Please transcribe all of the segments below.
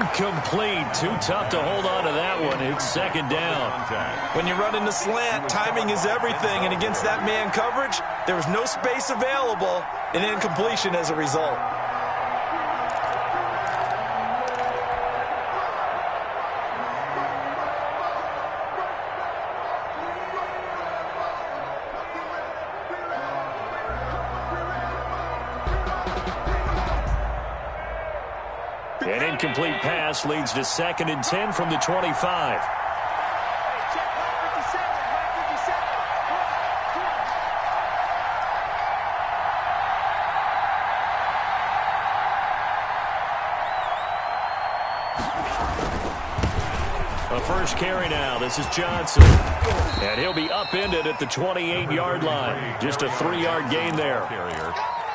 Incomplete. Too tough to hold on to that one. It's second down. When you run into slant, timing is everything. And against that man coverage, there was no space available. An incompletion as a result. An incomplete pass leads to 2nd and 10 from the 25. A first carry now. This is Johnson. And he'll be upended at the 28-yard line. Just a 3-yard gain there.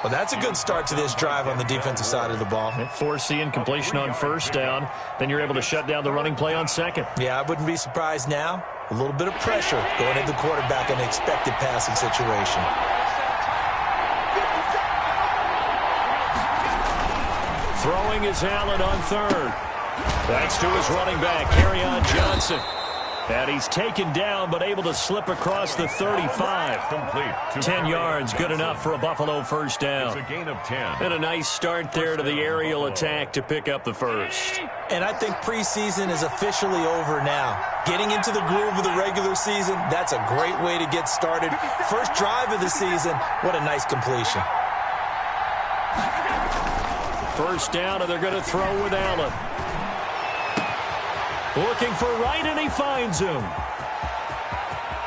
Well, that's a good start to this drive on the defensive side of the ball. Force the incompletion on first down. Then you're able to shut down the running play on second. Yeah, I wouldn't be surprised now. A little bit of pressure going into the quarterback in an expected passing situation. Throwing is Allen on third. That's to his running back, Kerryon Johnson. And he's taken down, but able to slip across the 35. 10 yards, good enough for a Buffalo first down. It's a gain of 10. And a nice start there to the aerial attack to pick up the first. And I think preseason is officially over now. Getting into the groove of the regular season, that's a great way to get started. First drive of the season, what a nice completion. First down, and they're going to throw with Allen. Looking for right, and he finds him.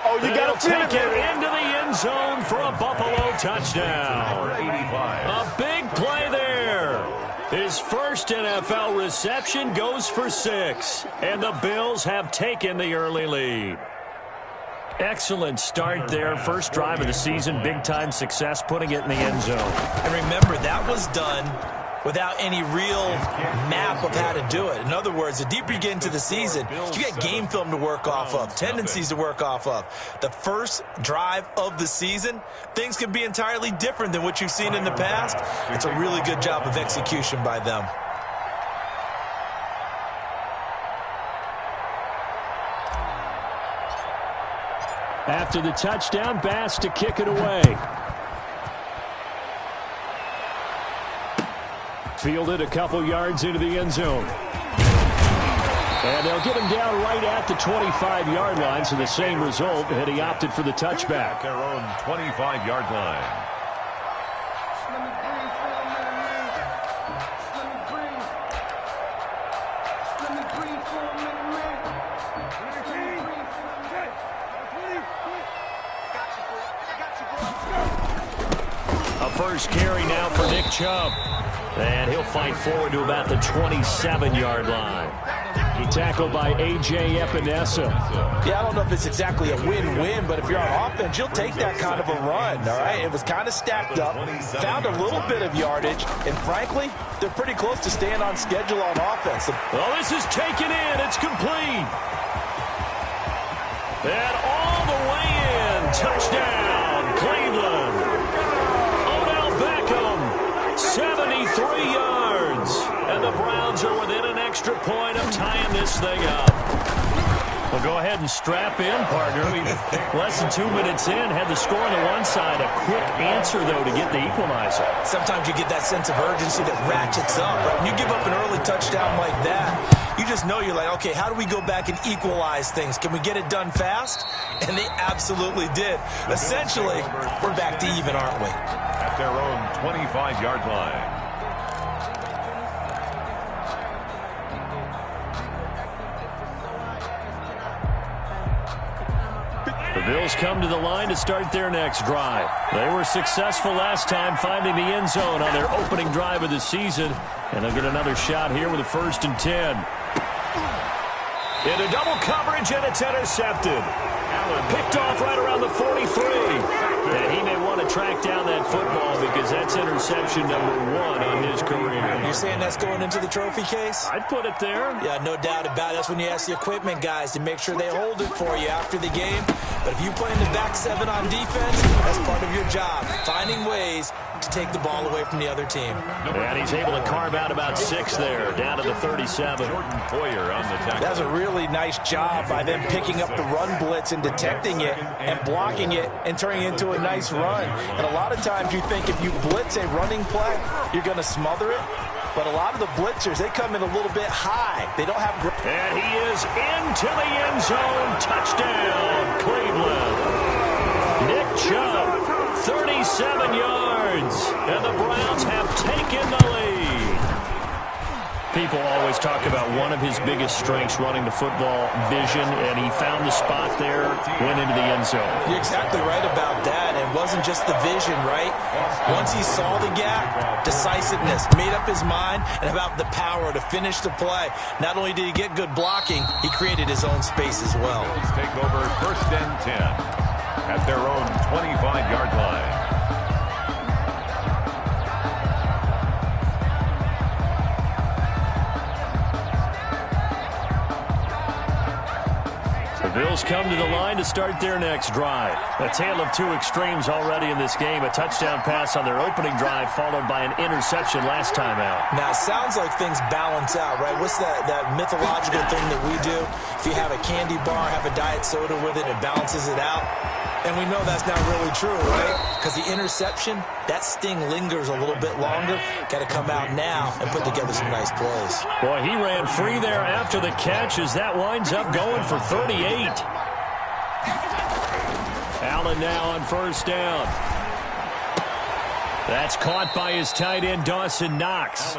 Oh, you got to take it into the end zone for a Buffalo touchdown. A big play there. His first NFL reception goes for 6, and the Bills have taken the early lead. Excellent start there. First drive of the season, big-time success, putting it in the end zone. And remember, that was done without any real map of how to do it. In other words, the deeper you get into the season, you get game film to work off of, tendencies to work off of. The first drive of the season, things can be entirely different than what you've seen in the past. It's a really good job of execution by them. After the touchdown, Bass to kick it away. Fielded a couple yards into the end zone. And they'll get him down right at the 25-yard line, so the same result, and he opted for the touchback. Their own 25-yard line. A first carry now for Nick Chubb. And he'll fight forward to about the 27-yard line. He tackled by A.J. Epinesa. Yeah, I don't know if it's exactly a win-win, but if you're on offense, you'll take that kind of a run, all right? It was kind of stacked up, found a little bit of yardage, and frankly, they're pretty close to staying on schedule on offense. Well, this is taken in. It's complete. And all the way in. Touchdown, Cleveland. Odell Beckham, 73 yards. And the Browns are within an extra point of tying this thing up. Well, go ahead and strap in, partner. Less than 2 minutes in, had the score on the one side. A quick answer, though, to get the equalizer. Sometimes you get that sense of urgency that ratchets up. Right? When you give up an early touchdown like that, you just know you're like, okay, how do we go back and equalize things? Can we get it done fast? And they absolutely did. Essentially, we're back to even, aren't we? At their own 25-yard line. The Bills come to the line to start their next drive. They were successful last time finding the end zone on their opening drive of the season. And they'll get another shot here with a 1st and 10. Into double coverage, and it's intercepted. Picked off right around the 43. And he may want to track down that football because that's interception number 1 on his career. You're saying that's going into the trophy case? I'd put it there. Yeah, no doubt about it. That's when you ask the equipment guys to make sure they hold it for you after the game. But if you play in the back 7 on defense, that's part of your job, finding ways to take the ball away from the other team. And he's able to carve out about 6 there, down to the 37. Jordan Poyer on the tackle. That's a really nice job by them picking up the run blitz and detecting it and blocking it and turning it into a nice run. And a lot of times you think if you blitz a running play, you're going to smother it. But a lot of the blitzers, they come in a little bit high. They don't have... And he is into the end zone. Touchdown, Cleveland. Nick Chubb, 37 yards. And the Browns have taken the lead. People always talk about one of his biggest strengths, running the football, vision, and he found the spot there, went into the end zone. You're exactly right about that. It wasn't just the vision, right? Once he saw the gap, decisiveness, made up his mind, and about the power to finish the play. Not only did he get good blocking, he created his own space as well. Bills take over 1st and 10 at their own 25-yard line. The Bills come to the line to start their next drive. A tale of 2 extremes already in this game. A touchdown pass on their opening drive followed by an interception last time out. Now, it sounds like things balance out, right? What's that mythological thing that we do? If you have a candy bar, have a diet soda with it, it balances it out. And we know that's not really true, right? Because the interception, that sting lingers a little bit longer. Got to come out now and put together some nice plays. Boy, he ran free there after the catch as that winds up going for 38. Allen now on 1st down. That's caught by his tight end, Dawson Knox.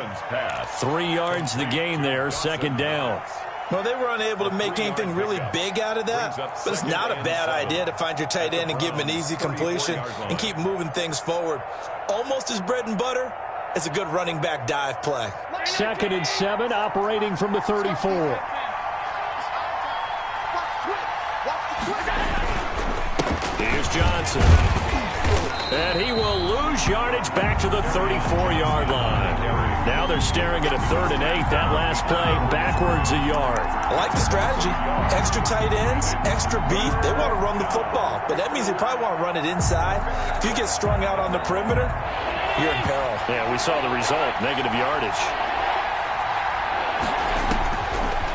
3 yards the gain there, 2nd down. Well, they were unable to make anything really big out of that, but it's not a bad idea to find your tight end and give him an easy completion and keep moving things forward. Almost his bread and butter is a good running back dive play. 2nd and 7, operating from the 34. Here's Johnson. And he will lose yardage back to the 34-yard line. Now they're staring at a 3rd and 8. That last play backwards a yard. I like the strategy. Extra tight ends, extra beef. They want to run the football, but that means they probably want to run it inside. If you get strung out on the perimeter, you're in peril. Yeah, we saw the result, negative yardage.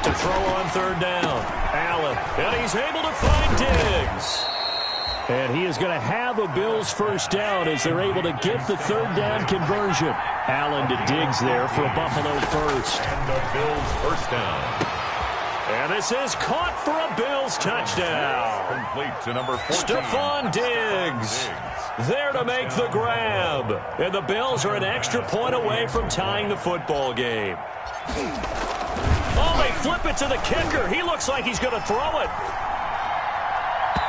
To throw on 3rd down, Allen. And he's able to find Diggs. And he is going to have a Bills 1st down as they're able to get the 3rd down conversion. Allen to Diggs there for a Buffalo 1st. And the Bills 1st down. And this is caught for a Bills touchdown. Complete to number 14. Stephon Diggs there to make the grab. And the Bills are an extra point away from tying the football game. Oh, they flip it to the kicker. He looks like he's going to throw it.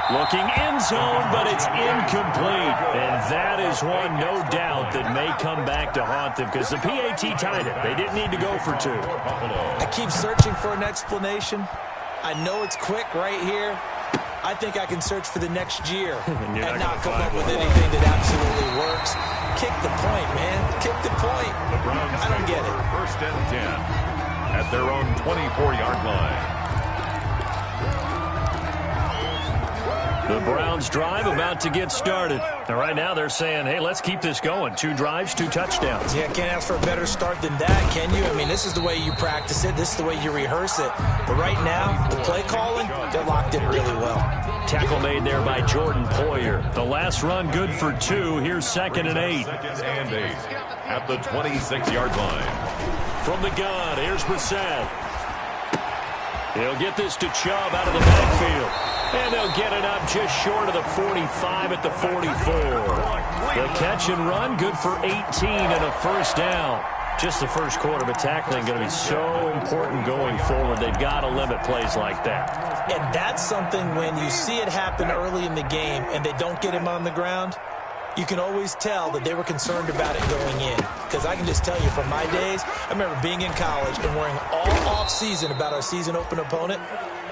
Looking end zone, but it's incomplete. And that is one, no doubt, that may come back to haunt them because the PAT tied it. They didn't need to go for 2. I keep searching for an explanation. I know it's quick right here. I think I can search for the next year and not come up with anything that absolutely works. Kick the point, man. Kick the point. I don't get it. 1st and 10 at their own 24-yard line. The Browns drive about to get started. And right now they're saying, hey, let's keep this going. 2 drives, 2 touchdowns. Yeah, can't ask for a better start than that, can you? I mean, this is the way you practice it. This is the way you rehearse it. But right now, the play calling, they're locked in really well. Tackle made there by Jordan Poyer. The last run good for 2. Here's 2nd and 8. 2nd and 8 at the 26-yard line. From the gun, here's Brissett. He'll get this to Chubb out of the backfield. And they'll get it up just short of the 45 at the 44. The catch and run, good for 18 and a 1st down. Just the first quarter, but tackling going to be so important going forward. They've got to limit plays like that. And that's something when you see it happen early in the game and they don't get him on the ground, you can always tell that they were concerned about it going in. Because I can just tell you from my days, I remember being in college and worrying all off-season about our season open opponent,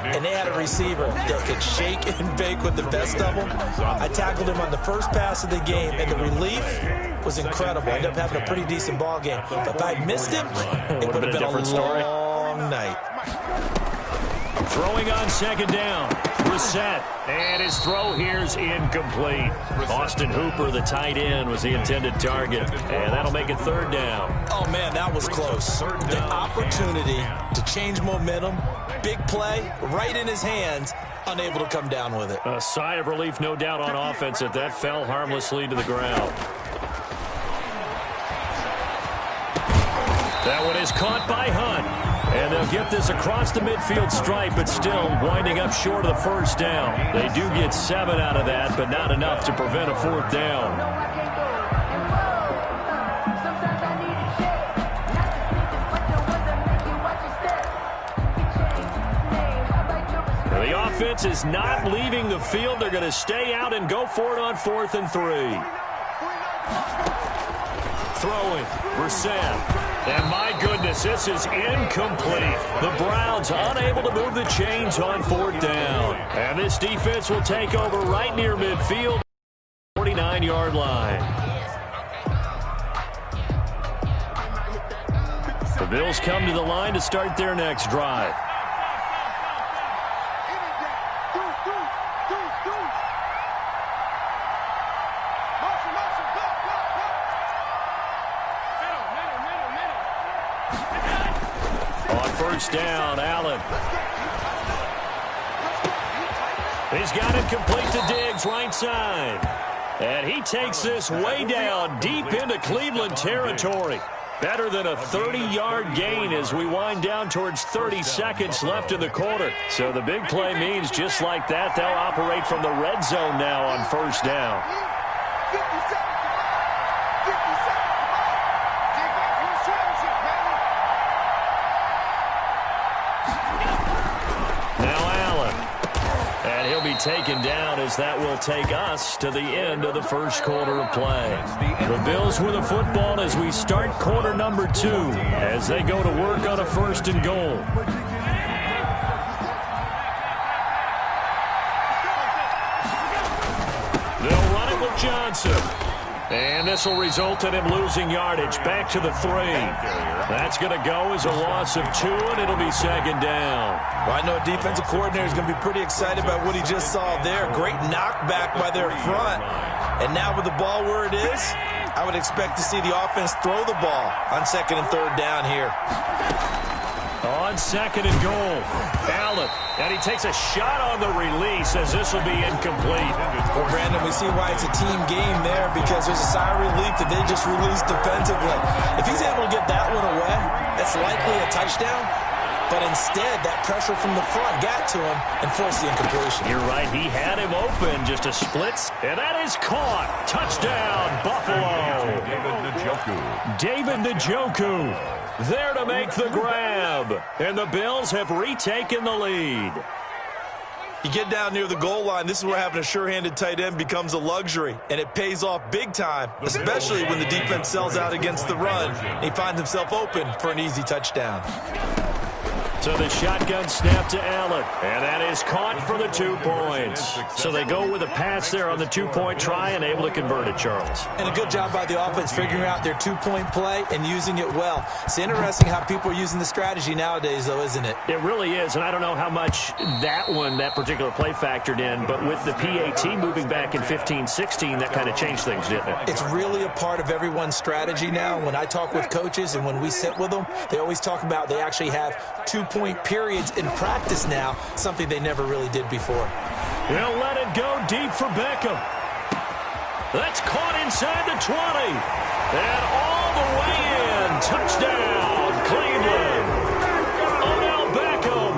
and they had a receiver that could shake and bake with the best of them. I tackled him on the first pass of the game, and the relief was incredible. I ended up having a pretty decent ball game. But if I'd missed him, it would have been a long night. Throwing on second down. Reset. And his throw here's incomplete. Austin Hooper, the tight end, was the intended target. And that'll make it third down. Oh, man, that was close. The opportunity to change momentum, big play, right in his hands, unable to come down with it. A sigh of relief, no doubt, on offense that that fell harmlessly to the ground. That one is caught by Hunt. And they'll get this across the midfield stripe, but still winding up short of the first down. They do get 7 out of that, but not enough to prevent a fourth down. The offense is not leaving the field. They're going to stay out and go for it on 4th and 3. Throwing, Brissett. And my goodness, this is incomplete. The Browns unable to move the chains on 4th down. And this defense will take over right near midfield, 49-yard line. The Bills come to the line to start their next drive. First down, Allen. He's got it complete to Diggs, right side. And he takes this way down deep into Cleveland territory. Better than a 30-yard gain as we wind down towards 30 seconds left in the quarter. So the big play means just like that, they'll operate from the red zone now on first down. Taken down as that will take us to the end of the first quarter of play. The Bills with the football as we start quarter number 2 as they go to work on a 1st and goal. They'll run it with Johnson. And this will result in him losing yardage back to the 3. That's going to go as a loss of 2, and it'll be second down. Well, I know a defensive coordinator is going to be pretty excited about what he just saw there. Great knockback by their front. And now with the ball where it is, I would expect to see the offense throw the ball on 2nd and 3rd down here. On 2nd and goal, Allen. And he takes a shot on the release as this will be incomplete. Well, Brandon, we see why it's a team game there because there's a sigh of relief that they just released defensively. If he's able to get that one away, that's likely a touchdown. But instead, that pressure from the front got to him and forced the incompletion. You're right. He had him open, just a split. And that is caught. Touchdown, Buffalo. David Njoku there to make the grab. And the Bills have retaken the lead. You get down near the goal line, this is where having a sure-handed tight end becomes a luxury, and it pays off big time, especially when the defense sells out against the run. He finds himself open for an easy touchdown. So the shotgun snap to Allen, and that is caught for the 2 points. So they go with a pass there on the 2-point try and able to convert it, Charles. And a good job by the offense figuring out their 2-point play and using it well. It's interesting how people are using the strategy nowadays, though, isn't it? It really is, and I don't know how much that particular play factored in, but with the PAT moving back in 15-16, that kind of changed things, didn't it? It's really a part of everyone's strategy now. When I talk with coaches and when we sit with them, they always talk about they actually have 2-point periods in practice now, something they never really did before. They'll let it go deep for Beckham. That's caught inside the 20. And all the way in. Touchdown, Cleveland. Odell Beckham.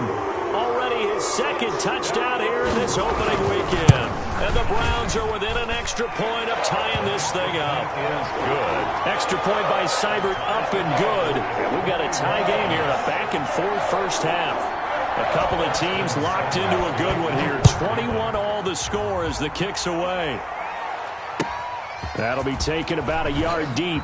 Already his 2nd touchdown here in this opening weekend. And the Browns are within an extra point of tying this thing up. Good. Extra point by Seibert, up and good. And we've got a tie game here in a back-and-forth first half. A couple of teams locked into a good one here. 21 all the score as the kick's away. That'll be taken about a yard deep.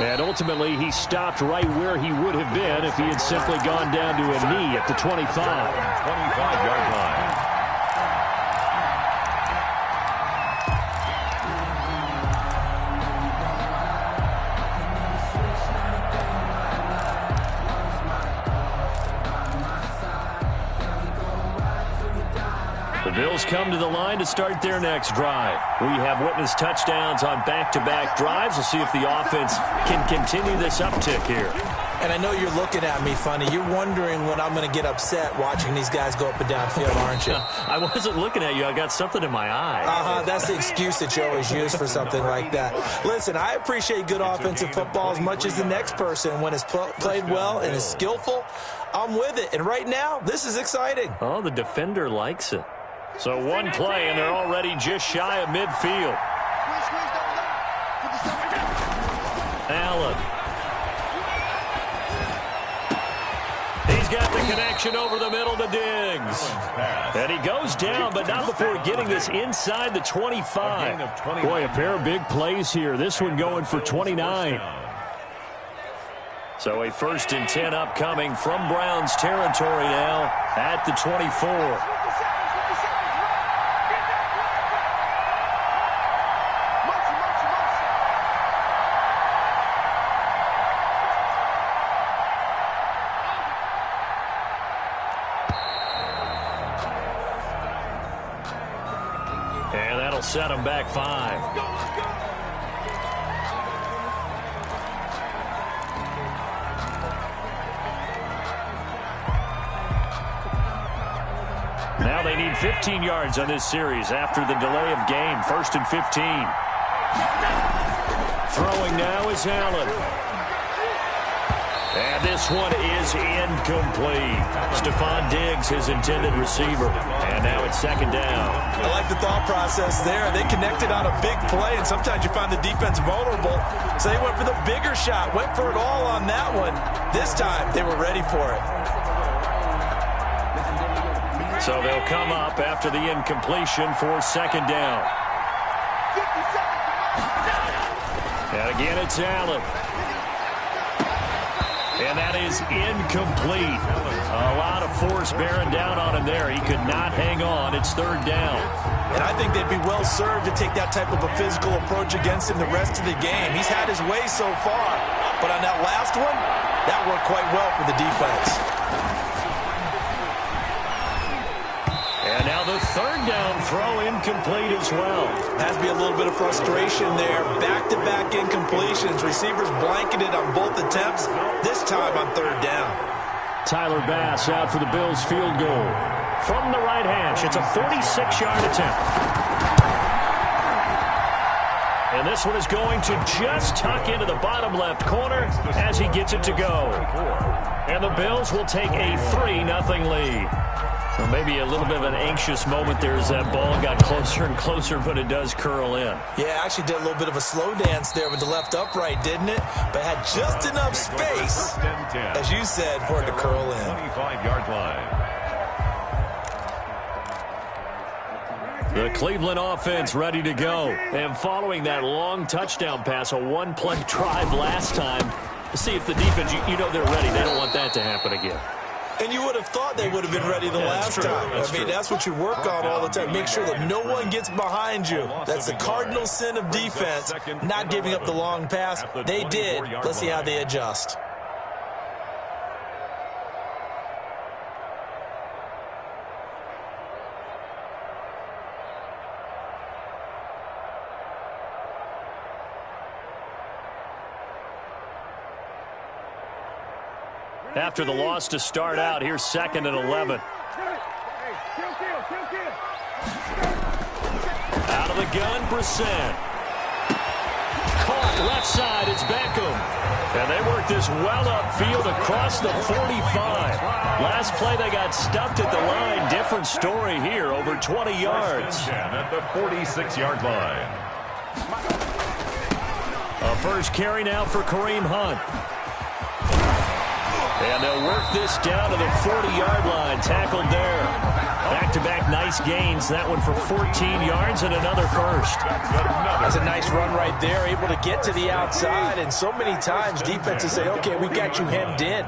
And ultimately, he stopped right where he would have been if he had simply gone down to a knee at the 25. 25-yard line. The Bills come to the line to start their next drive. We have witnessed touchdowns on back-to-back drives. We'll see if the offense can continue this uptick here. And I know you're looking at me funny. You're wondering when I'm going to get upset watching these guys go up and down field, aren't you? I wasn't looking at you. I got something in my eye. That's the excuse that you always use for something like that. Listen, I appreciate good offensive football as much as the next person. When it's played well and is skillful, I'm with it. And right now, this is exciting. Oh, the defender likes it. So one play, and they're already just shy of midfield. Allen. He's got the connection over the middle to Diggs. And he goes down, but not before getting this inside the 25. Boy, a pair of big plays here. This one going for 29. So a 1st and 10 upcoming from Browns territory now at the 24. And that'll set them back 5. Now they need 15 yards on this series after the delay of game. 1st and 15. Throwing now is Allen. And this one is incomplete. Stephon Diggs, his intended receiver. And now it's 2nd down. I like the thought process there. They connected on a big play, and sometimes you find the defense vulnerable. So they went for the bigger shot, went for it all on that one. This time, they were ready for it. So they'll come up after the incompletion for 2nd down. And again, it's Allen. And that is incomplete. A lot of force bearing down on him there. He could not hang on. It's 3rd down. And I think they'd be well served to take that type of a physical approach against him the rest of the game. He's had his way so far. But on that last one, that worked quite well for the defense. And now the 3rd down throw incomplete as well. Has to be a little bit of frustration there. Back-to-back incompletions. Receivers blanketed on both attempts. This time on 3rd down. Tyler Bass out for the Bills field goal. From the right hash, it's a 46-yard attempt. And this one is going to just tuck into the bottom left corner as he gets it to go. And the Bills will take a 3-0 lead. Well, maybe a little bit of an anxious moment there as that ball got closer and closer, but it does curl in. Yeah, actually did a little bit of a slow dance there with the left upright, didn't it? But had just enough space, as you said, for it to curl in. 25-yard line. The Cleveland offense ready to go. And following that long touchdown pass, a one-play drive last time, see if the defense, you know they're ready. They don't want that to happen again. And you would have thought they would have been ready the last time. I mean, that's what you work on all the time. Make sure that no one gets behind you. That's the cardinal sin of defense, not giving up the long pass. They did. Let's see how they adjust. After the loss to start out, here's 2nd and 11. Out of the gun, Brissett. Caught left side, it's Beckham. And they work this well upfield across the 45. Last play, they got stuffed at the line. Different story here, over 20 yards. At the 46-yard line. A first carry now for Kareem Hunt. And they'll work this down to the 40-yard line. Tackled there. Back-to-back nice gains. That one for 14 yards and another first. That's a nice run right there. Able to get to the outside. And so many times defenses say, okay, we got you hemmed in.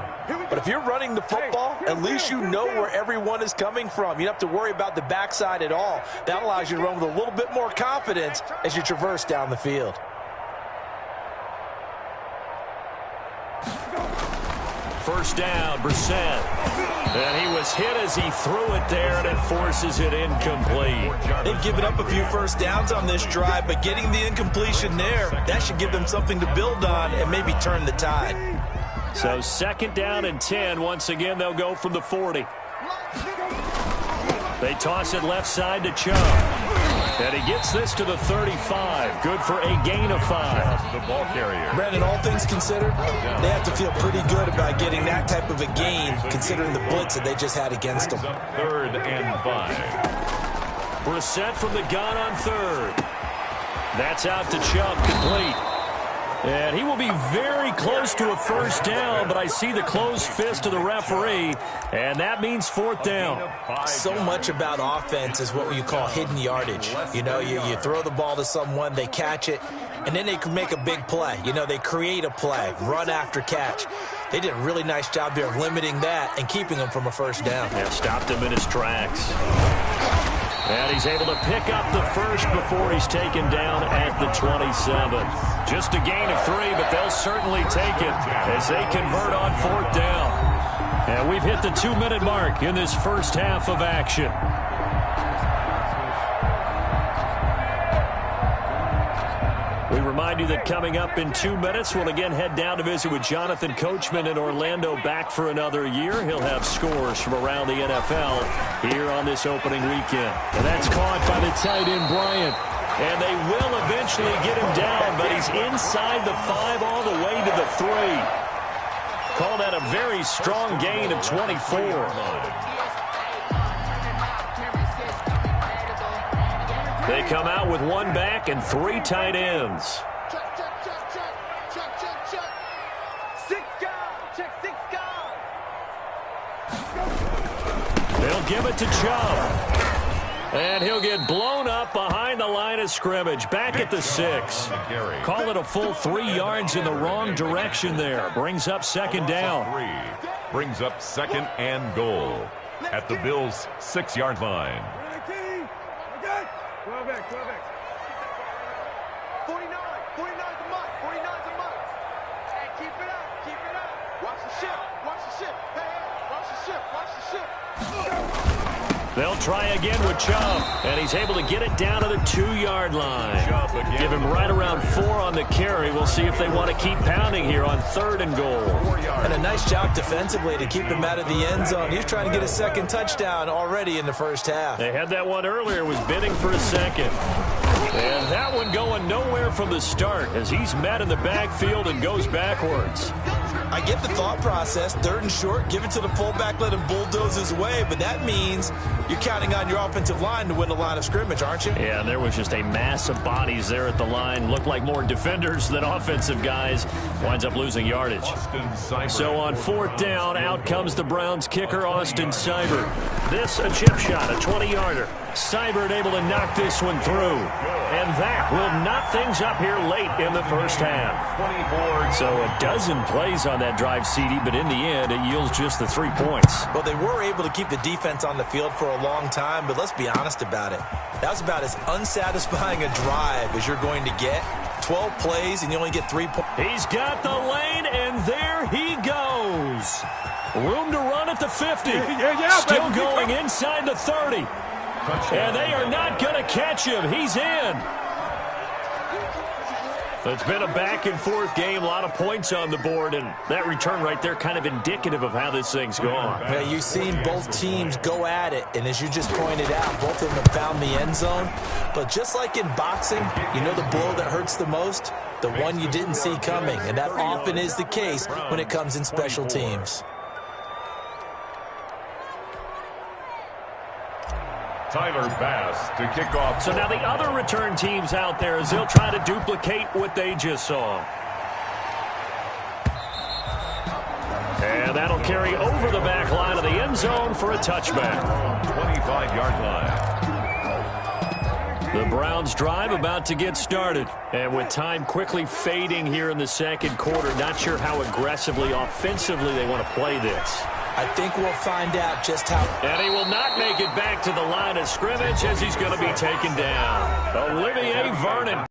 But if you're running the football, at least you know where everyone is coming from. You don't have to worry about the backside at all. That allows you to run with a little bit more confidence as you traverse down the field. First down, Brissett. And he was hit as he threw it there, and it forces it incomplete. They've given up a few first downs on this drive, but getting the incompletion there, that should give them something to build on and maybe turn the tide. So 2nd down and 10. Once again, they'll go from the 40. They toss it left side to Chubb. And he gets this to the 35. Good for a gain of 5. The ball carrier. Brandon, all things considered, they have to feel pretty good about getting that type of a gain, considering the blitz that they just had against them. 3rd and 5. Brissett from the gun on 3rd. That's out to Chubb, complete. And he will be very close to a first down, but I see the closed fist of the referee, and that means 4th down. So much about offense is what you call hidden yardage. You know, you throw the ball to someone, they catch it, and then they can make a big play. You know, they create a play, run after catch. They did a really nice job there of limiting that and keeping him from a first down. Yeah, stopped him in his tracks. And he's able to pick up the first before he's taken down at the 27. Just a gain of 3, but they'll certainly take it as they convert on 4th down. And we've hit the 2-minute mark in this first half of action. We remind you that coming up in 2 minutes, we'll again head down to visit with Jonathan Coachman in Orlando, back for another year. He'll have scores from around the NFL here on this opening weekend. And that's caught by the tight end, Bryant. And they will eventually get him down, but he's inside the 5 all the way to the 3. Call that a very strong gain of 24. They come out with 1 back and 3 tight ends. They'll give it to Chubb. And he'll get blown up behind the line of scrimmage. Back at the 6. Call it a full 3 yards in the wrong direction there. Brings up 2nd down. Brings up 2nd and goal at the Bills' 6-yard line. 49's a month. 49's a month. Hey, keep it up. Keep it up. Watch the ship. Watch the ship. Hey, watch the ship. Watch the ship. They'll try again with Chubb, and he's able to get it down to the 2-yard line. Give him right around 4 on the carry. We'll see if they want to keep pounding here on 3rd and goal. And a nice job defensively to keep him out of the end zone. He's trying to get a 2nd touchdown already in the first half. They had that one earlier, was bidding for a 2nd. And that one going nowhere from the start as he's met in the backfield and goes backwards. I get the thought process, 3rd and short, give it to the fullback, let him bulldoze his way, but that means you're counting on your offensive line to win the line of scrimmage, aren't you? Yeah, there was just a mass of bodies there at the line. Looked like more defenders than offensive guys. Winds up losing yardage. So on 4th down, out comes the Browns kicker, Austin Seibert. This a chip shot, a 20-yarder. Seibert able to knock this one through. And that will knot things up here late in the first half. So a dozen plays on that drive, CD, but in the end, it yields just the 3 points. Well, they were able to keep the defense on the field for a long time, but let's be honest about it. That was about as unsatisfying a drive as you're going to get. 12 plays, and you only get 3 points. He's got the lane, and there he goes. Room to run at the 50. Still going inside the 30. And they are not going to catch him. He's in. It's been a back-and-forth game, a lot of points on the board, and that return right there kind of indicative of how this thing's going. Yeah, you've seen both teams go at it, and as you just pointed out, both of them have found the end zone. But just like in boxing, you know the blow that hurts the most? The one you didn't see coming, and that often is the case when it comes in special teams. Tyler Bass to kick off. So now the other return teams out there as they'll try to duplicate what they just saw. And And that'll carry over the back line of the end zone for a touchback. 25-yard line. The Browns drive about to get started. And with time quickly fading here in the second quarter, not sure how aggressively, offensively they want to play this. I think we'll find out just how. And he will not make it back to the line of scrimmage as he's going to be taken down. Olivier Vernon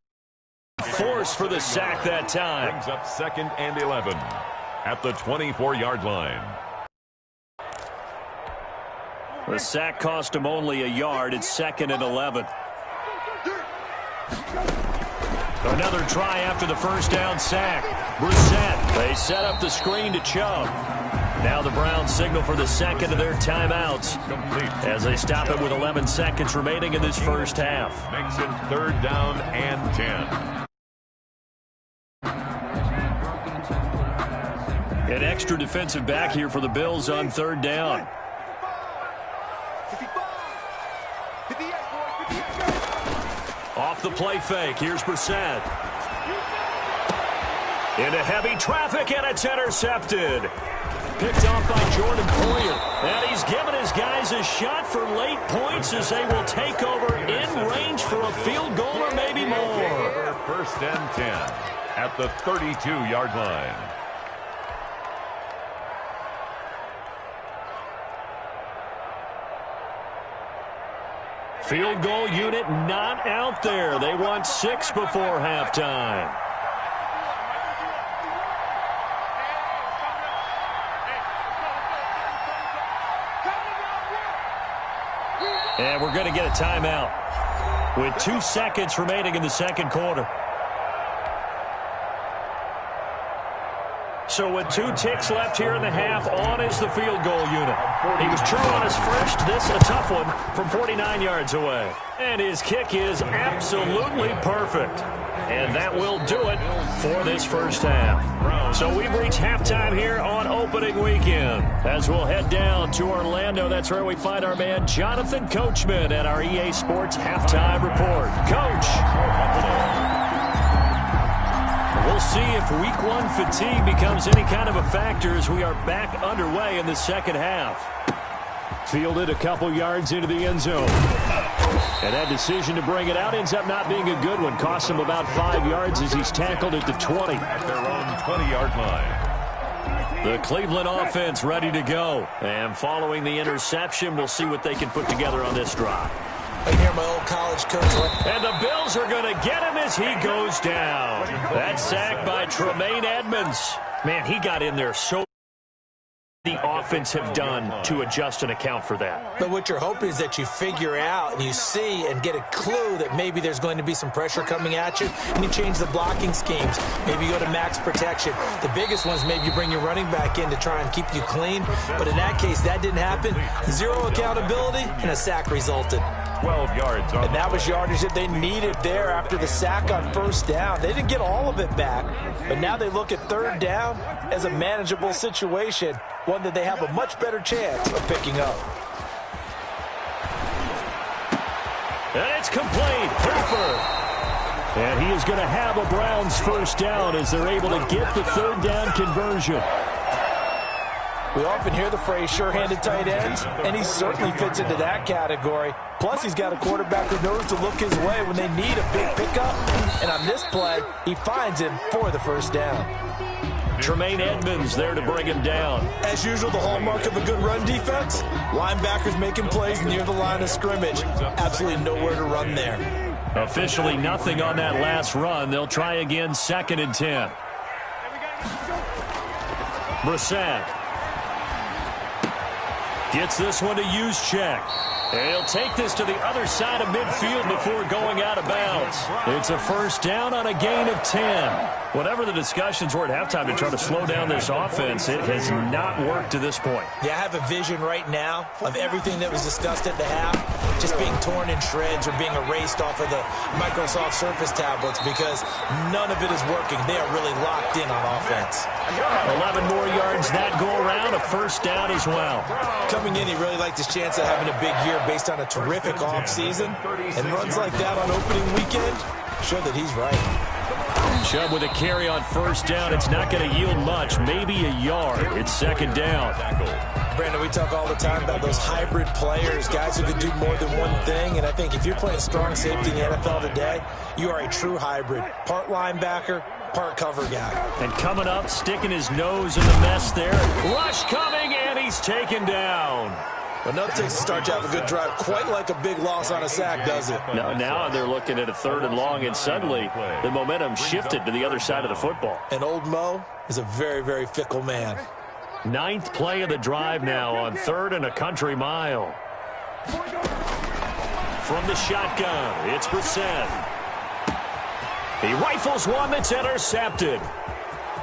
forced for the sack that time. Brings up 2nd and 11 at the 24-yard line. The sack cost him only a yard. It's 2nd and 11. Another try after the first down sack. Brissett. They set up the screen to Chubb. Now the Browns signal for the second of their timeouts as they stop it with 11 seconds remaining in this first half. Makes it 3rd down and 10. An extra defensive back here for the Bills on 3rd down. Off the play fake, here's Brissett. Into heavy traffic, and it's intercepted. Picked off by Jordan Poyer. And he's given his guys a shot for late points as they will take over in range for a field goal or maybe more. 1st and 10 at the 32-yard line. Field goal unit not out there. They want 6 before halftime. And we're going to get a timeout with 2 seconds remaining in the second quarter. So with 2 ticks left here in the half, on is the field goal unit. He was true on his first. This a tough one from 49 yards away. And his kick is absolutely perfect. And that will do it for this first half. So we've reached halftime here on opening weekend. As we'll head down to Orlando, that's where we find our man Jonathan Coachman at our EA Sports Halftime Report. Coach. We'll see if week 1 fatigue becomes any kind of a factor as we are back underway in the second half. Fielded a couple yards into the end zone. And that decision to bring it out ends up not being a good one. Costs him about 5 yards as he's tackled at the 20. At their own 20-yard line. The Cleveland offense ready to go. And following the interception, we'll see what they can put together on this drive. I hear my old college coach. And the Bills are going to get him as he goes down. That sack by Tremaine Edmonds. Man, he got in there so the offense have done to adjust and account for that. But what you're hoping is that you figure out and you see and get a clue that maybe there's going to be some pressure coming at you, and you change the blocking schemes. Maybe you go to max protection. The biggest one is maybe you bring your running back in to try and keep you clean. But in that case, that didn't happen. 0 accountability, and a sack resulted. 12 yards. And that was yardage that they needed there after the sack on first down. They didn't get all of it back, but now they look at 3rd down as a manageable situation, one that they have a much better chance of picking up. And it's complete. Hooper. And he is going to have a Browns first down as they're able to get the 3rd down conversion. We often hear the phrase sure-handed tight ends, and he certainly fits into that category. Plus, he's got a quarterback who knows to look his way when they need a big pickup. And on this play, he finds him for the first down. Tremaine Edmonds there to bring him down. As usual, the hallmark of a good run defense, linebackers making plays near the line of scrimmage. Absolutely nowhere to run there. Officially nothing on that last run. They'll try again, 2nd and 10. Brissett gets this one to Juszczyk. And he'll take this to the other side of midfield before going out of bounds. It's a first down on a gain of 10. Whatever the discussions were at halftime to try to slow down this offense, it has not worked to this point. Yeah, I have a vision right now of everything that was discussed at the half just being torn in shreds or being erased off of the Microsoft Surface tablets because none of it is working. They are really locked in on offense. 11 more yards that go around, a first down as well. Coming in, he really liked his chance of having a big year based on a terrific offseason. And runs like that on opening weekend show that he's right. Chubb with a carry on first down. It's not going to yield much, maybe a yard. It's second down. Brandon, we talk all the time about those hybrid players, guys who can do more than one thing. And I think if you're playing strong safety in the NFL today, you are a true hybrid. Part linebacker, part cover guy. And coming up, sticking his nose in the mess there. Rush coming, and he's taken down. Well, no takes to start to have a good drive. Quite like a big loss on a sack, does it? Now they're looking at a 3rd and long, and suddenly the momentum shifted to the other side of the football. And old Mo is a very, very fickle man. 9th play of the drive now on 3rd and a country mile. From the shotgun, it's Brissett. He rifles one that's intercepted.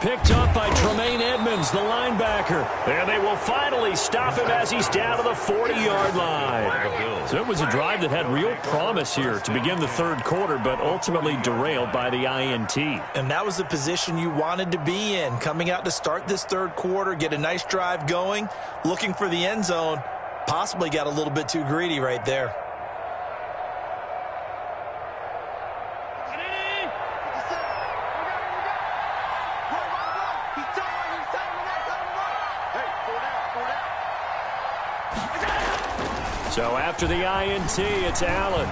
Picked up by Tremaine Edmonds, the linebacker. And they will finally stop him as he's down to the 40-yard line. So it was a drive that had real promise here to begin the 3rd quarter, but ultimately derailed by the INT. And that was the position you wanted to be in, coming out to start this 3rd quarter, get a nice drive going, looking for the end zone. Possibly got a little bit too greedy right there. So after the INT, it's Allen.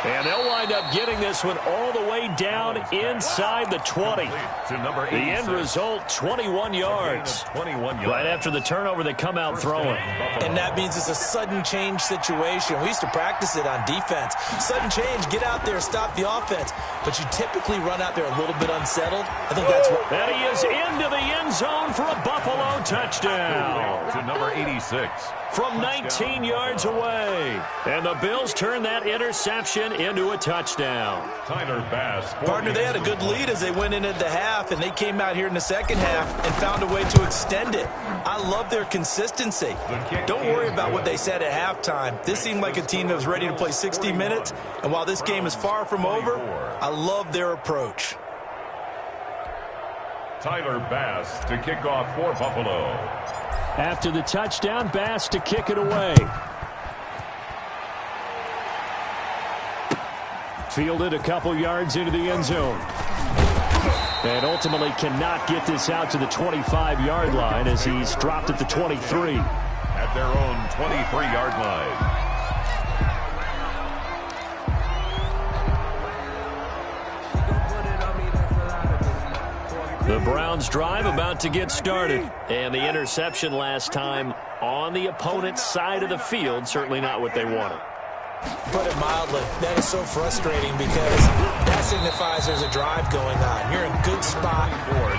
And they'll wind up getting this one all the way down inside the 20. The end result, 21 yards. Right after the turnover, they come out throwing. And that means it's a sudden change situation. We used to practice it on defense. Sudden change, get out there, stop the offense. But you typically run out there a little bit unsettled. I think that's what... And he is into the end zone for a Buffalo touchdown. To number 86. From 19 yards away. And the Bills turn that interception into a touchdown. Tyler Bass. Partner, they had a good lead as they went into the half, and they came out here in the second half and found a way to extend it. I love their consistency. Don't worry about what they said at halftime. This seemed like a team that was ready to play 60 minutes, and while this game is far from over, I love their approach. Tyler Bass to kick off for Buffalo. After the touchdown, Bass to kick it away. Fielded a couple yards into the end zone. And ultimately cannot get this out to the 25-yard line as he's dropped at the 23. At their own 23-yard line. The Browns drive about to get started. And the interception last time on the opponent's side of the field, certainly not what they wanted. Put it mildly, that is so frustrating because that signifies there's a drive going on. You're in a good spot,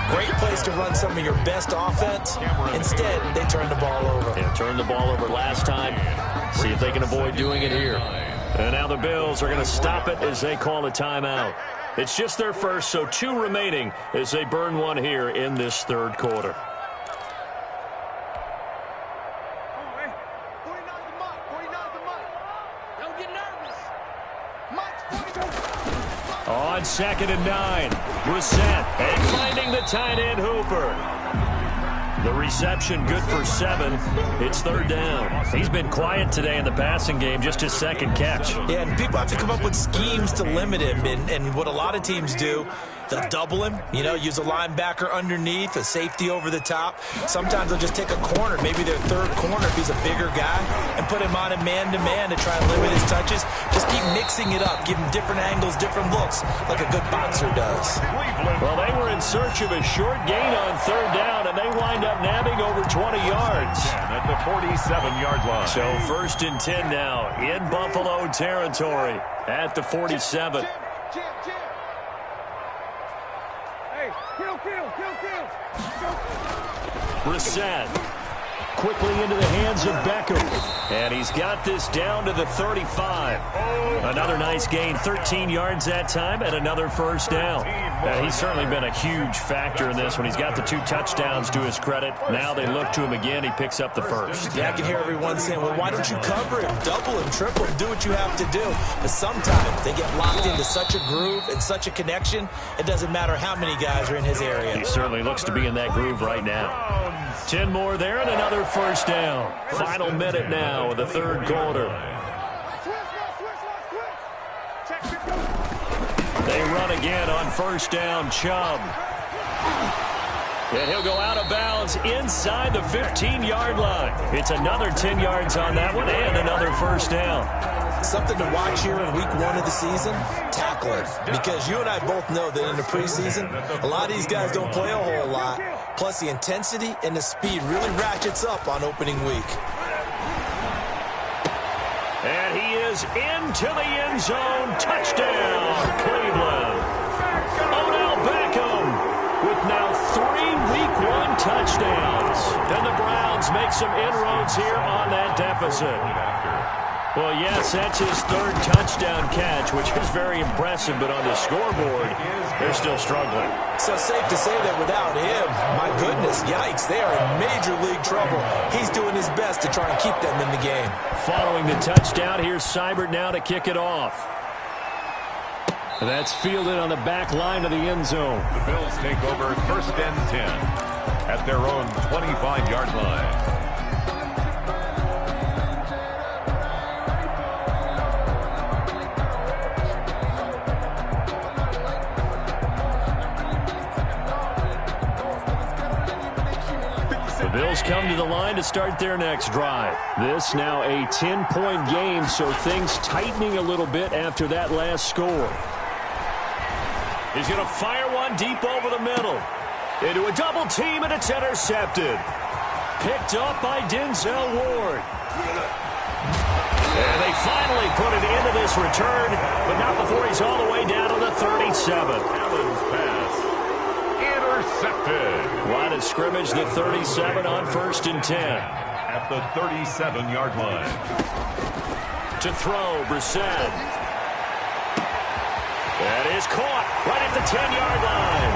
great place to run some of your best offense. Instead, they turn the ball over. Yeah, turned the ball over last time. See if they can avoid doing it here. And now the Bills are going to stop it as they call a timeout. It's just their first, so 2 remaining as they burn one here in this 3rd quarter. On 2nd and 9, Brissett, and finding the tight end Hooper. The reception good for 7. It's 3rd down. He's been quiet today in the passing game, just his 2nd catch. Yeah, and people have to come up with schemes to limit him, and what a lot of teams do, they'll double him, use a linebacker underneath, a safety over the top. Sometimes they'll just take a corner, maybe their 3rd corner if he's a bigger guy, and put him on a man-to-man to try and limit his touches. Just keep mixing it up, give him different angles, different looks, like a good boxer does. Well, they were in search of a short gain on 3rd down, and they wind up nabbing over 20 yards. At the 47-yard line. So 1st and 10 now in Buffalo territory at the 47. Brissett quickly into the hands of Beckham. And he's got this down to the 35. Another nice gain, 13 yards that time, and another 1st down. He's certainly been a huge factor in this when he's got the 2 touchdowns to his credit. Now they look to him again. He picks up the 1st. Yeah, I can hear everyone saying, well, why don't you cover him, double him, triple him, do what you have to do. But sometimes they get locked into such a groove and such a connection, it doesn't matter how many guys are in his area. He certainly looks to be in that groove right now. 10 more there and another 1st down. Final minute now of the 3rd quarter. They run again on first down, Chubb. And he'll go out of bounds inside the 15-yard line. It's another 10 yards on that one and another first down. Something to watch here in week 1 of the season, tackling. Because you and I both know that in the preseason, a lot of these guys don't play a whole lot. Plus the intensity and the speed really ratchets up on opening week. And he is into the end zone. Touchdown, Cleveland. Odell Beckham with now 3 Week 1 touchdowns. And the Browns make some inroads here on that deficit. Well, yes, that's his 3rd touchdown catch, which is very impressive, but on the scoreboard, they're still struggling. So safe to say that without him, my goodness, yikes, they are in major league trouble. He's doing his best to try and keep them in the game. Following the touchdown, here's Seibert now to kick it off. That's fielded on the back line of the end zone. The Bills take over 1st and 10 at their own 25-yard line. The Bills come to the line to start their next drive. This now a 10-point game, so things tightening a little bit after that last score. He's going to fire one deep over the middle. Into a double team, and it's intercepted. Picked up by Denzel Ward. And they finally put it into this return, but not before he's all the way down to the 37. Allen's pass intercepted. Line of scrimmage, the 37 on 1st and 10. At the 37-yard line. To throw, Brissett. That is caught right at the 10-yard line.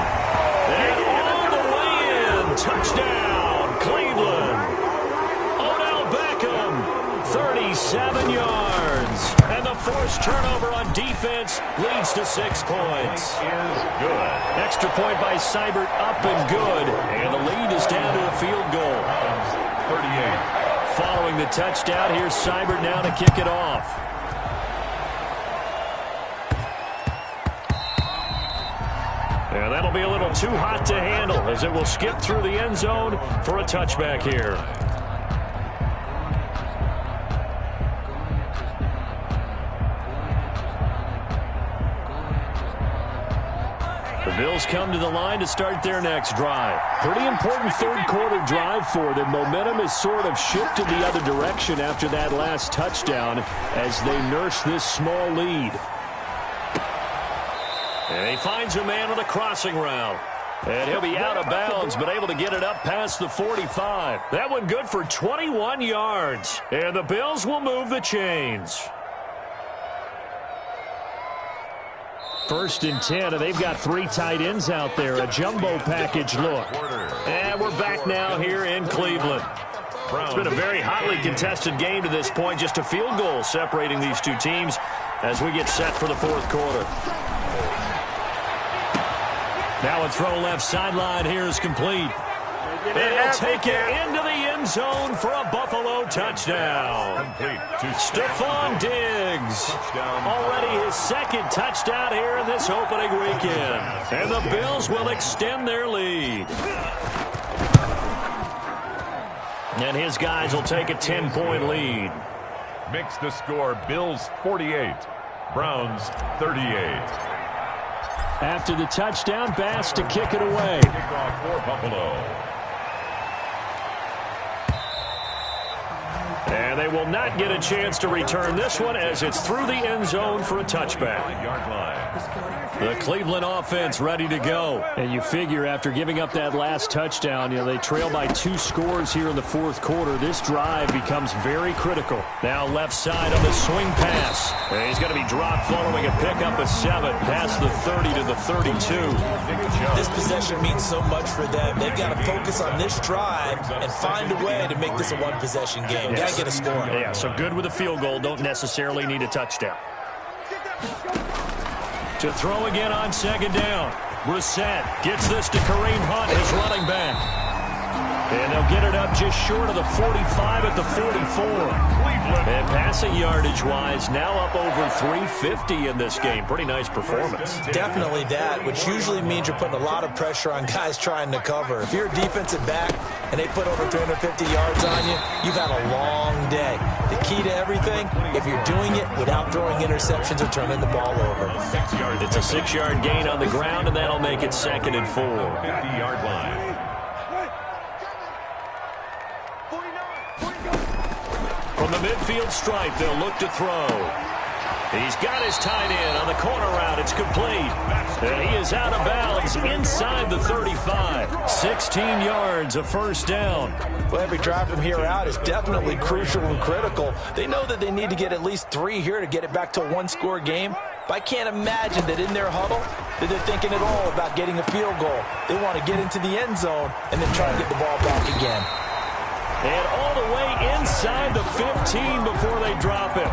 And all the way in. Touchdown, Cleveland. Odell Beckham, 37 yards. And the forced turnover on defense leads to 6 points. Is good. Extra point by Seibert, up and good. And the lead is down to a field goal. 38. Following the touchdown, here's Seibert now to kick it off. And that'll be a little too hot to handle as it will skip through the end zone for a touchback here. The Bills come to the line to start their next drive. Pretty important 3rd quarter drive for them. Momentum has sort of shifted the other direction after that last touchdown as they nurse this small lead. And he finds a man on the crossing route. And he'll be out of bounds, but able to get it up past the 45. That one good for 21 yards. And the Bills will move the chains. 1st and 10, and they've got 3 tight ends out there. A jumbo package look. And we're back now here in Cleveland. It's been a very hotly contested game to this point. Just a field goal separating these 2 teams as we get set for the 4th quarter. Now a throw left sideline here is complete. They'll take it into the end zone for a Buffalo touchdown. Complete to Stephon Diggs. Already his 2nd touchdown here in this opening weekend. And the Bills will extend their lead. And his guys will take a 10-point lead. Makes the score Bills 48, Browns 38. After the touchdown, Bass to kick it away. Kickoff for Buffalo. And they will not get a chance to return this one as it's through the end zone for a touchback. 5-yard line. The Cleveland offense ready to go. And you figure after giving up that last touchdown, they trail by 2 scores here in the 4th quarter. This drive becomes very critical. Now left side on the swing pass. And he's going to be dropped following a pickup of 7 past the 30 to the 32. This possession means so much for them. They've got to focus on this drive and find a way to make this a one-possession game. Got to get a score. Yeah, so good with a field goal. Don't necessarily need a touchdown. To throw again on 2nd down. Brissett gets this to Kareem Hunt, his running back. And they'll get it up just short of the 45 at the 44. And passing yardage-wise, now up over 350 in this game. Pretty nice performance. Definitely that, which usually means you're putting a lot of pressure on guys trying to cover. If you're a defensive back and they put over 350 yards on you, you've had a long day. The key to everything, if you're doing it without throwing interceptions or turning the ball over. It's a 6-yard gain on the ground, and that'll make it 2nd and 4. 50-yard line. From the midfield stripe, they'll look to throw. He's got his tight end on the corner route. It's complete. And he is out of bounds inside the 35. 16 yards, a first down. Well, every drive from here out is definitely crucial and critical. They know that they need to get at least 3 here to get it back to a one-score game. But I can't imagine that in their huddle that they're thinking at all about getting a field goal. They want to get into the end zone and then try to get the ball back again. And all the way inside the 15 before they drop it.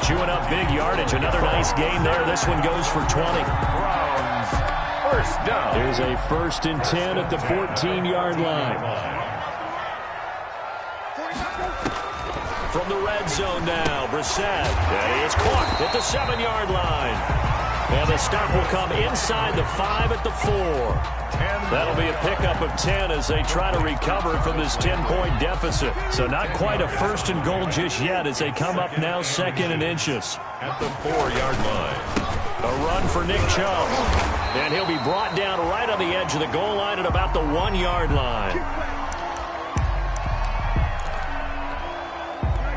Chewing up big yardage. Another nice gain there. This one goes for 20. Browns, first down. There's a 1st and 10 at the 14-yard line. From the red zone now, Brissett. And he is caught at the 7-yard line. And the stop will come inside the 5 at the 4. That'll be a pickup of 10 as they try to recover from this 10-point deficit. So not quite a 1st and goal just yet as they come up now 2nd and inches. At the 4-yard line. A run for Nick Chubb. And he'll be brought down right on the edge of the goal line at about the 1-yard line.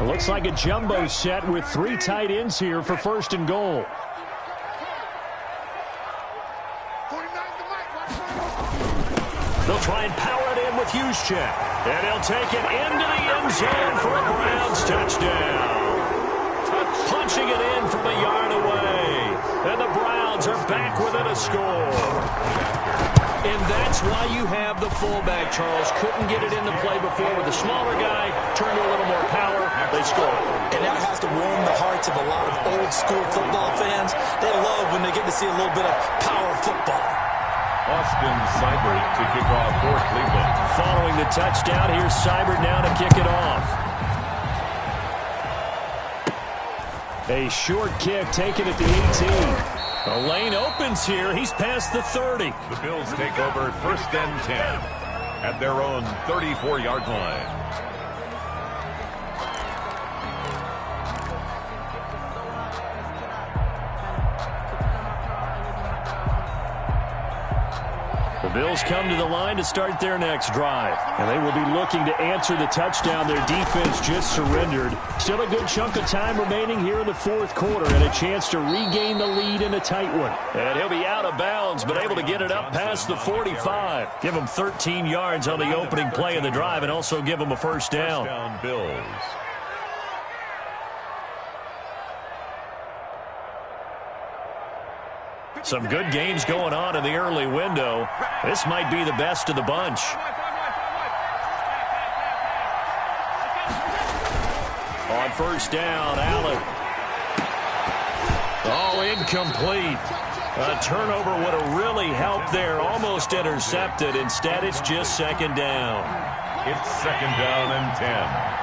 It looks like a jumbo set with 3 tight ends here for 1st and goal. They'll try and power it in with Juszczyk. And he'll take it into the end zone for a Browns touchdown. Punching it in from a yard away. And the Browns are back within a score. And that's why you have the fullback, Charles. Couldn't get it into play before with the smaller guy. Turned to a little more power. They score. And that has to warm the hearts of a lot of old-school football fans. They love when they get to see a little bit of power football. Austin Seibert to kick off for Cleveland. Following the touchdown, here's Seibert now to kick it off. A short kick taken at the 18. The lane opens here. He's past the 30. The Bills take over 1st and 10 at their own 34-yard line. The Bills come to the line to start their next drive. And they will be looking to answer the touchdown their defense just surrendered. Still a good chunk of time remaining here in the 4th quarter and a chance to regain the lead in a tight one. And he'll be out of bounds, but able to get it up past the 45. Give him 13 yards on the opening play of the drive and also give him a 1st down. First down, Bills. Some good games going on in the early window. This might be the best of the bunch. On 1st down, Allen. Oh, incomplete. A turnover would have really helped there. Almost intercepted. Instead, it's just 2nd down. It's 2nd down and 10.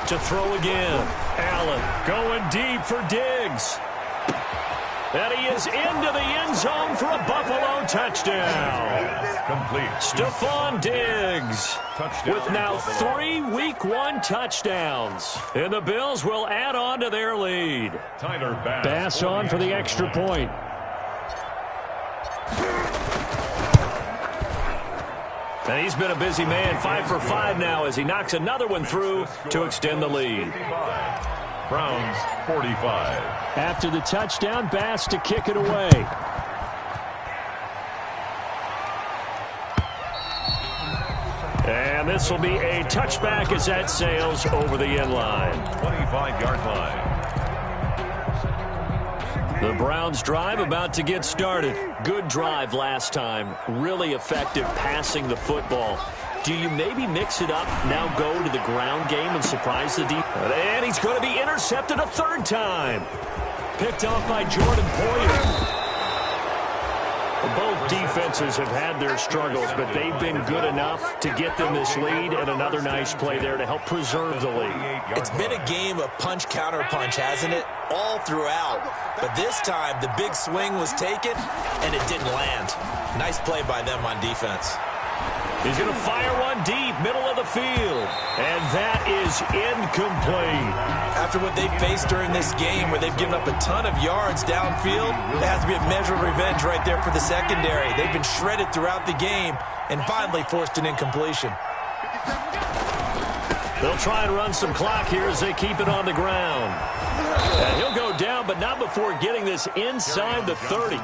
To throw again. Allen going deep for Diggs. And he is into the end zone for a Buffalo touchdown. Complete. Stephon Diggs Touchdown. with now 3 Week 1 touchdowns. And the Bills will add on to their lead. Tyler Bass on for the extra point. And he's been a busy man, 5 for 5 now as he knocks another one through to extend the lead. Browns 45. After the touchdown, Bass to kick it away. And this will be a touchback as that sails over the end line. 25-yard line. The Browns drive about to get started. Good drive last time. Really effective passing the football. Do you maybe mix it up, now go to the ground game and surprise the defense? And he's going to be intercepted a 3rd time. Picked off by Jordan Poyer. Both defenses have had their struggles, but they've been good enough to get them this lead, and another nice play there to help preserve the lead. It's been a game of punch-counter-punch, hasn't it? All throughout. But this time, the big swing was taken, and it didn't land. Nice play by them on defense. He's going to fire one deep, middle of the field. And that is incomplete. After what they've faced during this game, where they've given up a ton of yards downfield, there has to be a measure of revenge right there for the secondary. They've been shredded throughout the game and finally forced an incompletion. They'll try and run some clock here as they keep it on the ground. And he'll go down, but not before getting this inside the 30.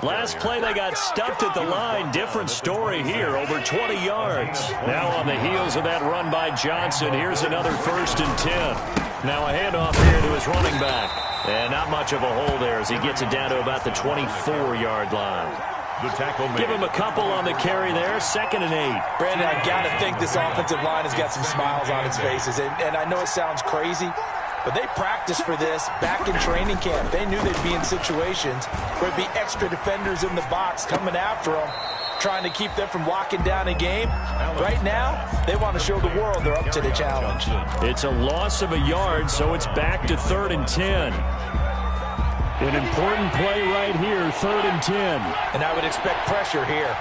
Last play, they got stuffed at the line. Different story here, over 20 yards. Now on the heels of that run by Johnson, here's another 1st and 10. Now a handoff here to his running back. And not much of a hole there as he gets it down to about the 24-yard line. The tackle made. Give him a couple on the carry there, 2nd and 8. Brandon, I've got to think this offensive line has got some smiles on its faces. And I know it sounds crazy, but they practiced for this back in training camp. They knew they'd be in situations where there'd be extra defenders in the box coming after them, trying to keep them from locking down a game. Right now, they want to show the world they're up to the challenge. It's a loss of a yard, so it's back to 3rd and 10. An important play right here, 3rd and 10. And I would expect pressure here.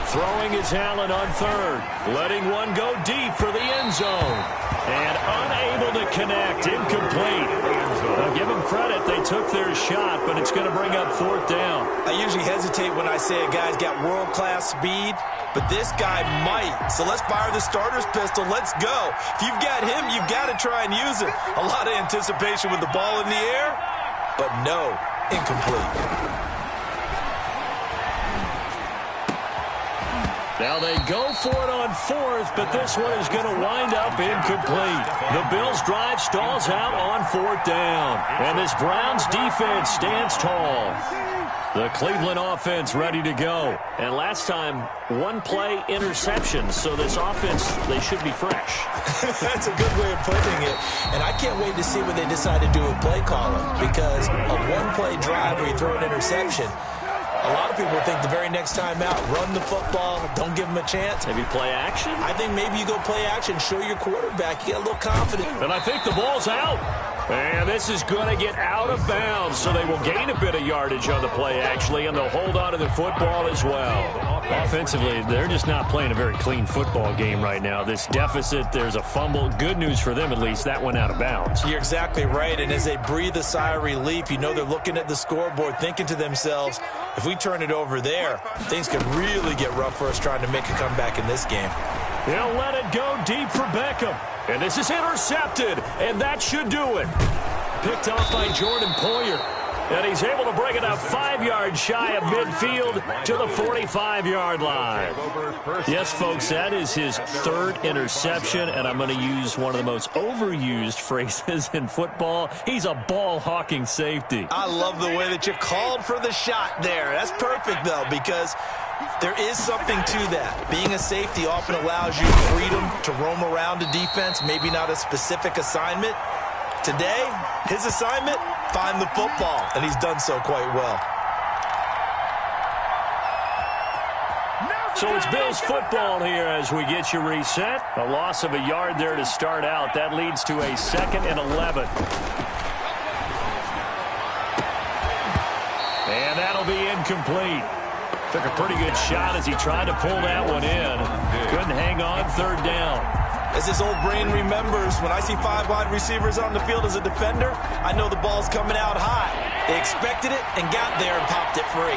Throwing is Allen on 3rd. Letting one go deep for the end zone. And unable to connect. Incomplete. Now give them credit. They took their shot, but it's going to bring up 4th down. I usually hesitate when I say a guy's got world-class speed, but this guy might. So let's fire the starter's pistol. Let's go. If you've got him, you've got to try and use it. A lot of anticipation with the ball in the air, but no, incomplete. Now they go for it on 4th, but this one is going to wind up incomplete. The Bills' drive stalls out on 4th down. And this Browns defense stands tall. The Cleveland offense ready to go. And last time, 1-play interception. So this offense, they should be fresh. That's a good way of putting it. And I can't wait to see what they decide to do with play calling. Because a 1-play drive where you throw an interception, a lot of people think the very next time out, run the football, don't give them a chance. Maybe play action? I think maybe you go play action, show your quarterback, you get a little confident. And I think the ball's out. And this is going to get out of bounds, so they will gain a bit of yardage on the play, actually, and they'll hold on to the football as well. Offensively, they're just not playing a very clean football game right now. This deficit, there's a fumble. Good news for them, at least. That went out of bounds. You're exactly right, and as they breathe a sigh of relief, you know they're looking at the scoreboard, thinking to themselves, if we turn it over there, things could really get rough for us trying to make a comeback in this game. They'll let it go deep for Beckham. And this is intercepted, and that should do it. Picked off by Jordan Poyer. And he's able to bring it up 5 yards shy of midfield to the 45-yard line. Yes, folks, that is his 3rd interception, and I'm going to use one of the most overused phrases in football. He's a ball-hawking safety. I love the way that you called for the shot there. That's perfect, though, because there is something to that. Being a safety often allows you freedom to roam around a defense, maybe not a specific assignment. Today, his assignment, find the football, and he's done so quite well. So it's Bills football here as we get you reset. A loss of a yard there to start out. That leads to a 2nd and 11. And that'll be incomplete. Took a pretty good shot as he tried to pull that one in. Couldn't hang on, 3rd down. As his old brain remembers, when I see 5 wide receivers on the field as a defender, I know the ball's coming out high. They expected it and got there and popped it free.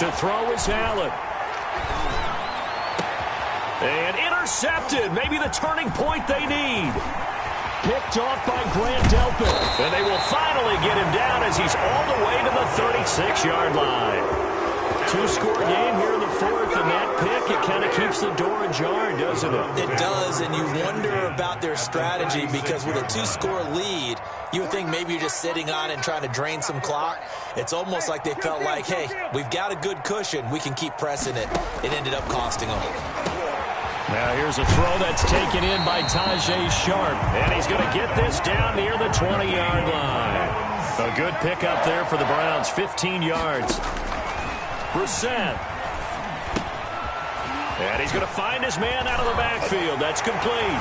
To throw is Allen. And intercepted. Maybe the turning point they need. Picked off by Grant Delpit. And they will finally get him down as he's all the way to the 36-yard line. 2-score game here in the 4th, and that pick, it kind of keeps the door ajar, doesn't it? It does, and you wonder about their strategy because with a 2-score lead, you would think maybe you're just sitting on and trying to drain some clock. It's almost like they felt like, hey, we've got a good cushion. We can keep pressing it. It ended up costing them. Now here's a throw that's taken in by Tajay Sharp, and he's going to get this down near the 20-yard line. A good pickup there for the Browns, 15 yards. Brissett. And he's going to find his man out of the backfield. That's complete.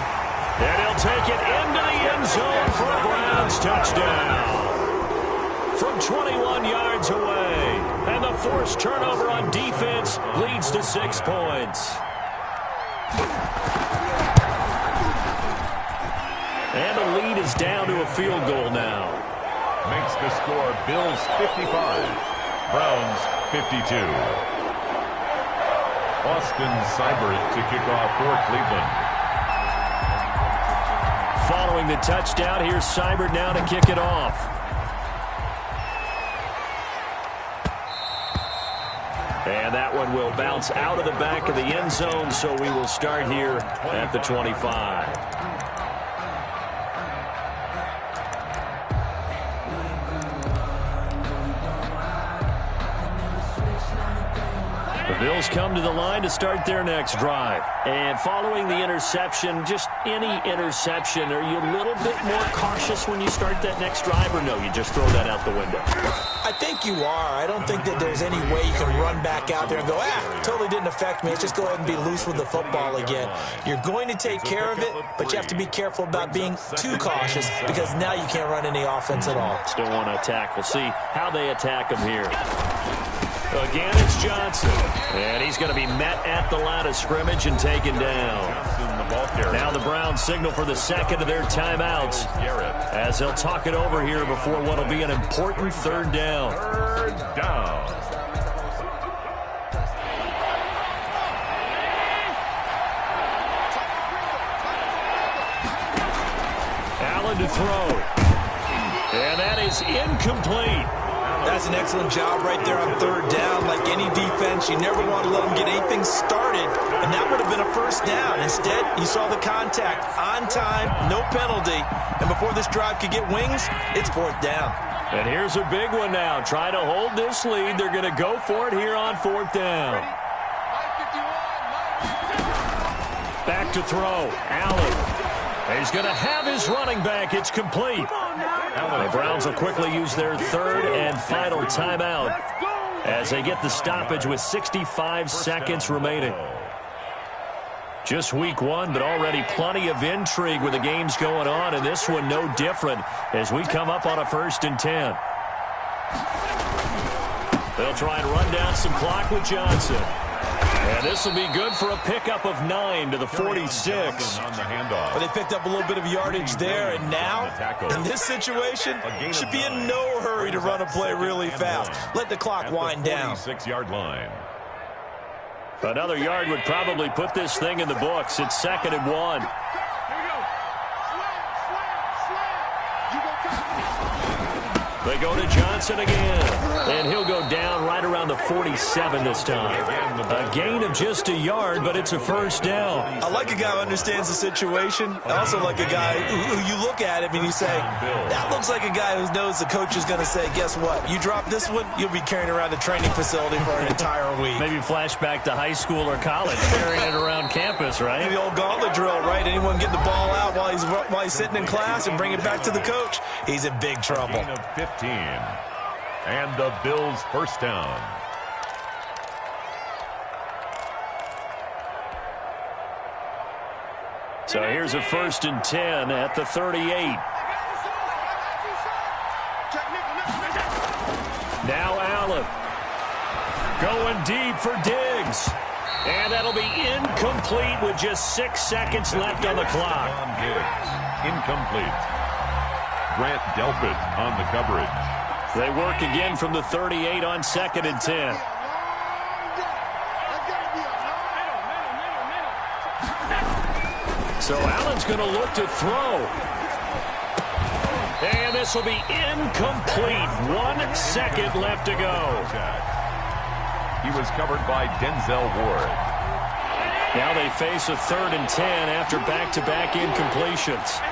And he'll take it into the end zone for a Browns touchdown. From 21 yards away. And the forced turnover on defense leads to 6 points. And the lead is down to a field goal now. Makes the score Bills 55, Browns 52. Austin Seibert to kick off for Cleveland. Following the touchdown, here's Seibert now to kick it off. And that one will bounce out of the back of the end zone, so we will start here at the 25. The Bills come to the line to start their next drive. And following the interception, just any interception, are you a little bit more cautious when you start that next drive, or no, you just throw that out the window? I think you are. I don't think that there's any way you can run back out there and go, totally didn't affect me. Let's just go ahead and be loose with the football again. You're going to take care of it, but you have to be careful about being too cautious because now you can't run any offense at all. Still want to attack. We'll see how they attack him here. Again, it's Johnson. And he's going to be met at the line of scrimmage and taken down. Now the Browns signal for the second of their timeouts as they'll talk it over here before what will be an important third down. Third down. Allen to throw. And that is incomplete. That's an excellent job right there on third down. Like any defense, you never want to let them get anything started, and that would have been a first down. Instead, you saw the contact on time, no penalty, and before this drive could get wings, it's fourth down. And here's a big one now. Try to hold this lead. They're going to go for it here on fourth down. Back to throw. Allen. He's going to have his running back. It's complete. The Browns will quickly use their third and final timeout as they get the stoppage with 65 seconds remaining. Just week one, but already plenty of intrigue with the games going on, and this one no different as we come up on a 1st and 10. They'll try and run down some clock with Johnson. And this will be good for a pickup of 9 to the 46. But they picked up a little bit of yardage there, and now, in this situation, should be in no hurry to run a play really fast. Let the clock wind down. 46-yard line. Another yard would probably put this thing in the books. It's 2nd and 1. They go to Johnson again, and he'll go down right around the 47 this time. A gain of just a yard, but it's a first down. I like a guy who understands the situation. I also like a guy who you look at him and you say, that looks like a guy who knows the coach is going to say, guess what? You drop this one, you'll be carrying around a training facility for an entire week. Maybe flashback to high school or college, carrying it around campus, right? The old gauntlet drill, right? Anyone get the ball out while he's sitting in class and bring it back to the coach, he's in big trouble. 15. And the Bills' first down. So here's a 1st and 10 at the 38. Now Allen. Going deep for Diggs. And that'll be incomplete with just 6 seconds left on the clock. Incomplete. Grant Delpit on the coverage. They work again from the 38 on 2nd and 10. So Allen's going to look to throw. And this will be incomplete. 1 second left to go. He was covered by Denzel Ward. Now they face a 3rd and 10 after back-to-back incompletions.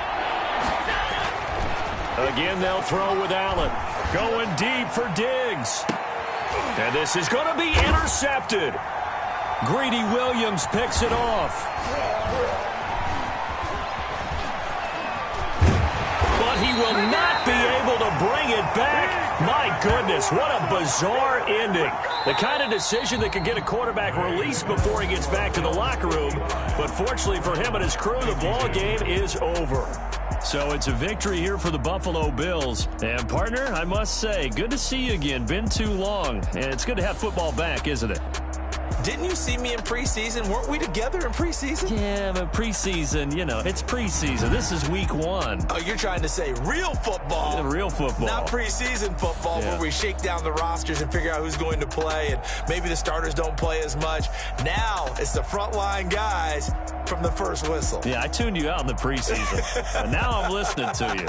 Again, they'll throw with Allen. Going deep for Diggs. And this is going to be intercepted. Greedy Williams picks it off. But he will not be able to to bring it back. My goodness, what a bizarre ending. The kind of decision that could get a quarterback released before he gets back to the locker room. But fortunately for him and his crew, the ball game is over. So it's a victory here for the Buffalo Bills. And, partner, I must say, good to see you again. Been too long. And it's good to have football back, isn't it? Didn't you see me in preseason? Weren't we together in preseason? Yeah, but preseason, you know, it's preseason. This is week 1. Oh, you're trying to say real football. Yeah, real football. Not preseason football where we shake down the rosters and figure out who's going to play, and maybe the starters don't play as much. Now it's the frontline guys from the first whistle. Yeah, I tuned you out in the preseason. But now I'm listening to you.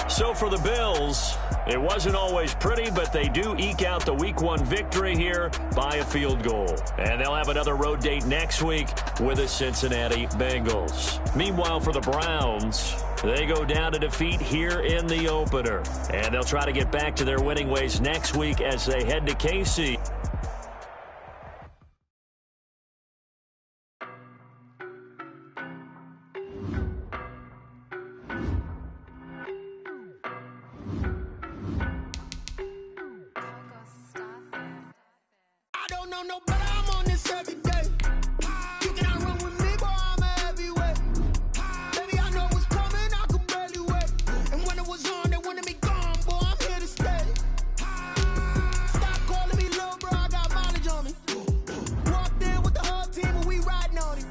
So for the Bills, it wasn't always pretty, but they do eke out the Week 1 victory here by a field goal. And they'll have another road date next week with the Cincinnati Bengals. Meanwhile, for the Browns, they go down to defeat here in the opener. And they'll try to get back to their winning ways next week as they head to KC. No, but I'm on this every day. You cannot run with me, boy, I'm a heavyweight. Baby, I know what's coming, I could barely wait. And when it was on, they wanted me gone, boy, I'm here to stay. Stop calling me little bro, I got mileage on me. Walked in with the whole team and we riding on him.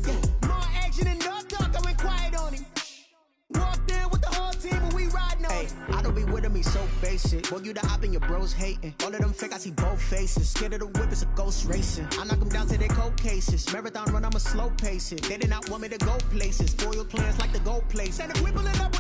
Yeah, more action than no talk, I went quiet on him. Walked in with the whole team and we riding on him. I don't be with him, he's so basic. Boy, you the op and your bros hating. All of them fake, I see both faces. Scared of the whip, it's a ghost racing. I knock them down to their cold cases. Marathon run, I'ma slow pace it. They did not want me to go places. Foil plans like the gold place. And if we pulling up